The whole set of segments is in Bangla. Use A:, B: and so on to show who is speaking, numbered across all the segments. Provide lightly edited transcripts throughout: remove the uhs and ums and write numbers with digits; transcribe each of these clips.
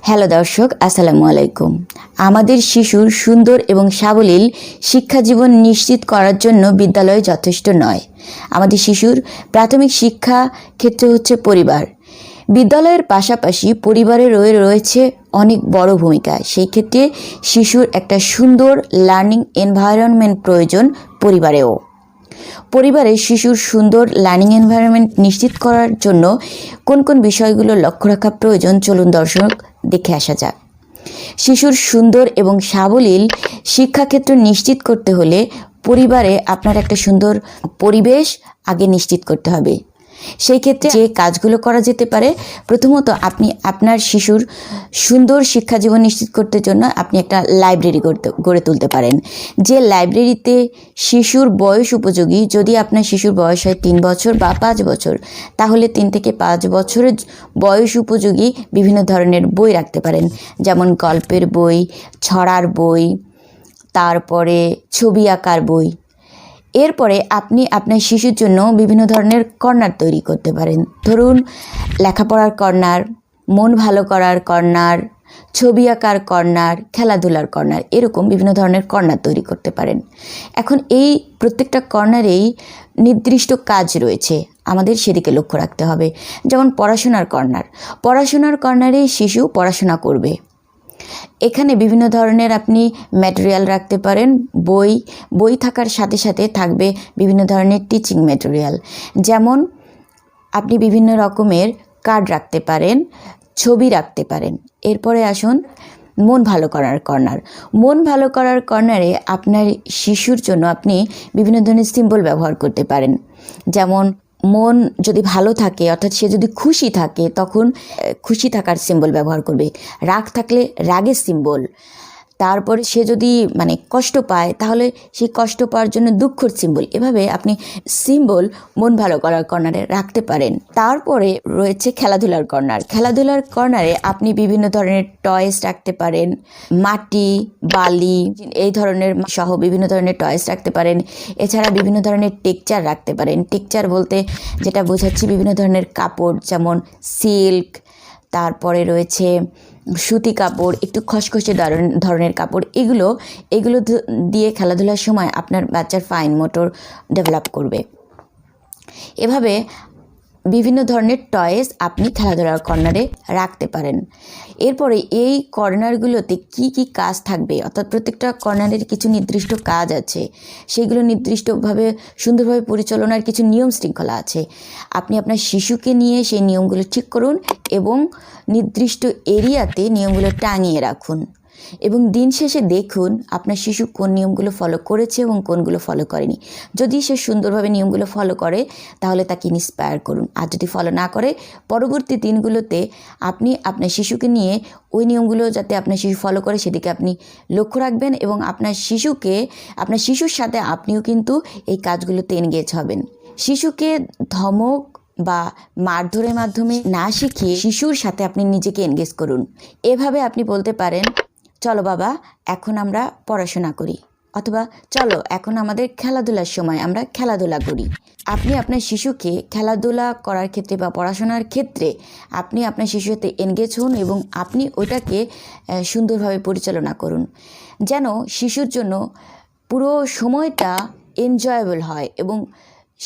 A: হ্যালো দর্শক, আসসালামু আলাইকুম। আমাদের শিশুর সুন্দর এবং সাবলীল শিক্ষা জীবন নিশ্চিত করার জন্য বিদ্যালয় যথেষ্ট নয়। আমাদের শিশুর প্রাথমিক শিক্ষা ক্ষেত্রে হচ্ছে পরিবার। বিদ্যালয়ের পাশাপাশি পরিবারের রয়েছে অনেক বড় ভূমিকা। সেই ক্ষেত্রে শিশুর একটা সুন্দর লার্নিং এনভায়রনমেন্ট প্রয়োজন পরিবারেও। পরিবারে শিশুর সুন্দর লার্নিং এনভায়রনমেন্ট নিশ্চিত করার জন্য কোন কোন বিষয়গুলো লক্ষ্য রাখা প্রয়োজন, চলুন দর্শক দেখে আসা যাক। শিশুর সুন্দর এবং সাবলীল শিক্ষাক্ষেত্র নিশ্চিত করতে হলে পরিবারে আপনার একটা সুন্দর পরিবেশ আগে নিশ্চিত করতে হবে। সেই ক্ষেত্রে যে কাজগুলো করা যেতে পারে, প্রথমত আপনি আপনার শিশুর সুন্দর শিক্ষা জীবন নিশ্চিত করতে জন্য আপনি একটা লাইব্রেরি গড়ে তুলতে পারেন। যে লাইব্রেরিতে শিশুর বয়স উপযোগী, যদি আপনার শিশুর বয়স হয় 3 বছর বা 5 বছর, তাহলে 3 থেকে 5 বছরের বয়স উপযোগী বিভিন্ন ধরনের বই রাখতে পারেন, যেমন গল্পের বই, ছড়ার বই, তারপরে ছবি আঁকার বই। এরপরে আপনি আপনার শিশুর জন্য বিভিন্ন ধরনের কর্নার তৈরি করতে পারেন। ধরুন, লেখাপড়ার কর্নার, মন ভালো করার কর্নার, ছবি আঁকার কর্নার, খেলাধুলার কর্নার, এরকম বিভিন্ন ধরনের কর্নার তৈরি করতে পারেন। এখন এই প্রত্যেকটা কর্নারেই নির্দিষ্ট কাজ রয়েছে, আমাদের সেদিকে লক্ষ্য রাখতে হবে। যেমন পড়াশোনার কর্নারে শিশু পড়াশোনা করবে। এখানে বিভিন্ন ধরনের আপনি ম্যাটেরিয়াল রাখতে পারেন। বই থাকার সাথে সাথে থাকবে বিভিন্ন ধরনের টিচিং ম্যাটেরিয়াল, যেমন আপনি বিভিন্ন রকমের কার্ড রাখতে পারেন, ছবি রাখতে পারেন। এরপরে আসুন মন ভালো করার কর্নারে আপনার শিশুর জন্য আপনি বিভিন্ন ধরনের সিম্বল ব্যবহার করতে পারেন। যেমন মন যদি ভালো থাকে, অর্থাৎ সে যদি খুশি থাকে, তখন খুশি থাকার সিম্বল ব্যবহার করবে। রাগ থাকলে রাগের সিম্বল। তারপরে সে যদি কষ্ট পায়, তাহলে সেই কষ্ট পাওয়ার জন্য দুঃখের সিম্বল। এভাবে আপনি সিম্বল মন ভালো করার কর্নারে রাখতে পারেন। তারপরে রয়েছে খেলাধুলার কর্নারে আপনি বিভিন্ন ধরনের টয়েস রাখতে পারেন, মাটি, বালি, এই ধরনের সহ বিভিন্ন ধরনের টয়েস রাখতে পারেন। এছাড়া বিভিন্ন ধরনের টেক্সচার রাখতে পারেন। টেক্সচার বলতে যেটা বোঝাচ্ছি, বিভিন্ন ধরনের কাপড়, যেমন সিল্ক, তারপরে রয়েছে সুতি কাপড়, একটু খসখসে ধরনের কাপড়। এগুলো দিয়ে খেলাধুলার সময় আপনার বাচ্চার ফাইন মোটর ডেভেলপ করবে। এভাবে বিভিন্ন ধরনের টয়েস আপনি খেলাধুলার কর্নারে রাখতে পারেন। এরপরে এই কর্নারগুলোতে কি কি কাজ থাকবে, অর্থাৎ প্রত্যেকটা কর্নারের কিছু নির্দিষ্ট কাজ আছে, সেগুলো নির্দিষ্টভাবে সুন্দরভাবে পরিচালনার কিছু নিয়ম শৃঙ্খলা আছে। আপনি আপনার শিশুকে নিয়ে সেই নিয়মগুলো ঠিক করুন এবং নির্দিষ্ট এরিয়াতে নিয়মগুলো টাঙিয়ে রাখুন, এবং দিন শেষে দেখুন আপনার শিশু কোন নিয়মগুলো ফলো করেছে এবং কোনগুলো ফলো করেনি। যদি সে সুন্দরভাবে নিয়মগুলো ফলো করে, তাহলে তাকে ইন্সপায়ার করুন। আর যদি ফলো না করে, পরবর্তী দিনগুলোতে আপনি আপনার শিশুকে নিয়ে ওই নিয়মগুলো যাতে আপনার শিশু ফলো করে সেদিকে আপনি লক্ষ্য রাখবেন, এবং আপনার শিশুর সাথে আপনিও কিন্তু এই কাজগুলোতে এনগেজ হবেন। শিশুকে ধমক বা মারধরের মাধ্যমে না শিখিয়ে শিশুর সাথে আপনি নিজেকে এনগেজ করুন। এভাবে আপনি বলতে পারেন, চলো বাবা, এখন আমরা পড়াশোনা করি, অথবা চলো এখন আমাদের খেলাধুলার সময়, আমরা খেলাধুলা করি। আপনি আপনার শিশুকে খেলাধুলা করার ক্ষেত্রে বা পড়াশোনার ক্ষেত্রে আপনি আপনার শিশুর সাথে এনগেজ হন, এবং আপনি ওটাকে সুন্দরভাবে পরিচালনা করুন, যেন শিশুর জন্য পুরো সময়টা এনজয়েবল হয় এবং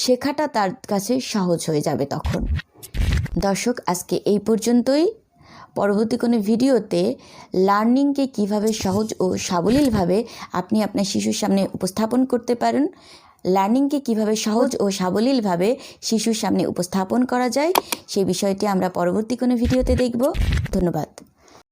A: শেখাটা তার কাছে সহজ হয়ে যাবে তখন। দর্শক, আজকে এই পর্যন্তই। পরবর্তী কোনো ভিডিওতে লার্নিংকে কিভাবে সহজ ও সাবলীলভাবে আপনি আপনার শিশুর সামনে উপস্থাপন করতে পারেন, লার্নিংকে কিভাবে সহজ ও সাবলীলভাবে শিশুর সামনে উপস্থাপন করা যায়, সেই বিষয়টি আমরা পরবর্তী কোনো ভিডিওতে দেখব। ধন্যবাদ।